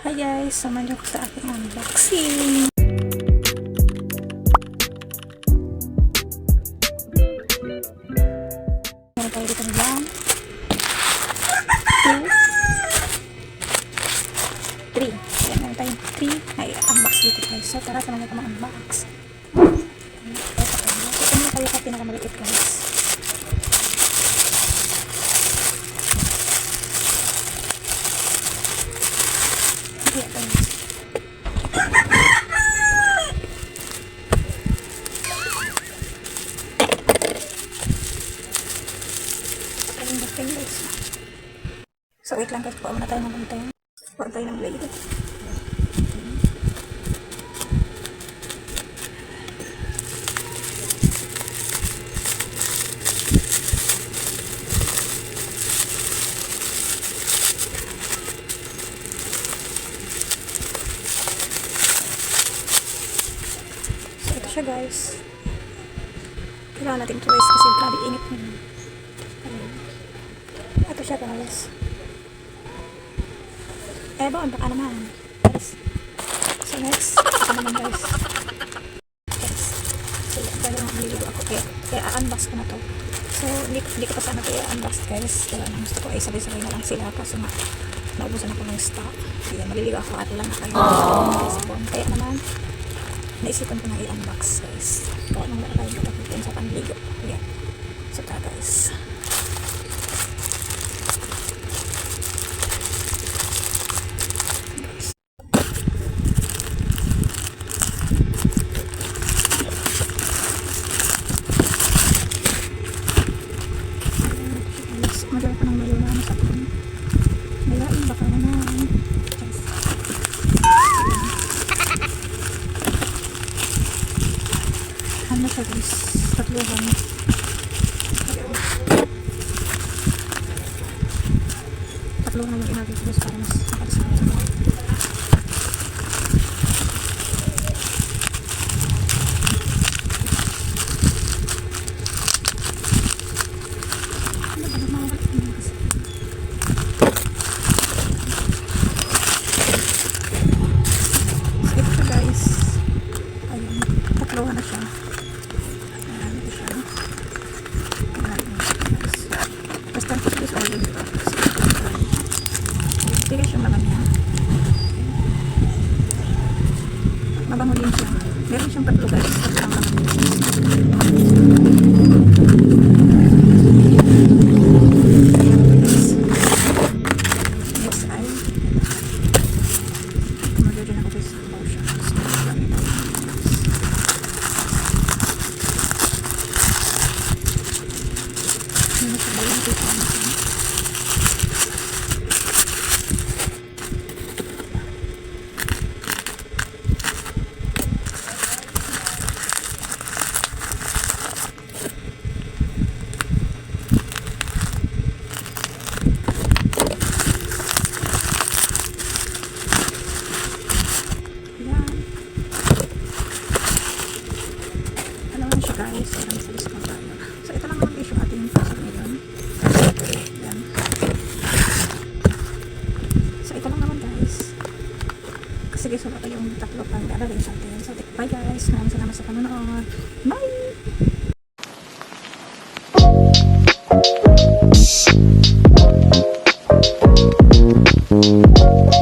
Hi guys, samahan niyo ko sa aking unboxing. Meron tayo dito ng 1, 2, 3. Ayan, meron tayong 3. Ay, unbox dito guys. So, tara, samahan niyo ko ma-unbox. Ito muna tayo sa pinakamaliit guys. Ayan guys. So wait lang guys, puwa muna tayo ng bantay. Puwa tayo ng blade. So ito siya guys. Kailangan natin twist kasi grabe init mo. Ito siya guys. Bon, baka naman guys. So next, ito naman guys. Yes. So dahil naliligo ako kaya unbox ko na to. So hindi ko pa sana kaya unbox guys. Kaya gusto ko ay sabay-sabay na lang sila kasi naubusan ako ng stock. Kaya maliligo ako at lang na kayo. Kaya naman naisipan ko na i-unbox guys. Kaya nang wala tayong katapitin sa panligo. Kaya so ta guys. Madala ko ng malulama sa akin. Malain baka naman. Ano siya guys? Tatluhan. Tatluhan yung inagay ko guys para mas makalisahan sa mga. Tatluhan na siya. Ayan, ito siya. Basta this order dito. Bigay siya mga niya. Mabango din siya. Meron siyang tatlo guys. Next ay magagawin ako guys sa lotion. Guys, so ito lang naman issue ating pasok ngayon. Yan. So ito lang naman guys. Kasi guys wala tayong tatlo pang dadalhin sa atin. So bye guys, maraming salamat sa panonood. Bye!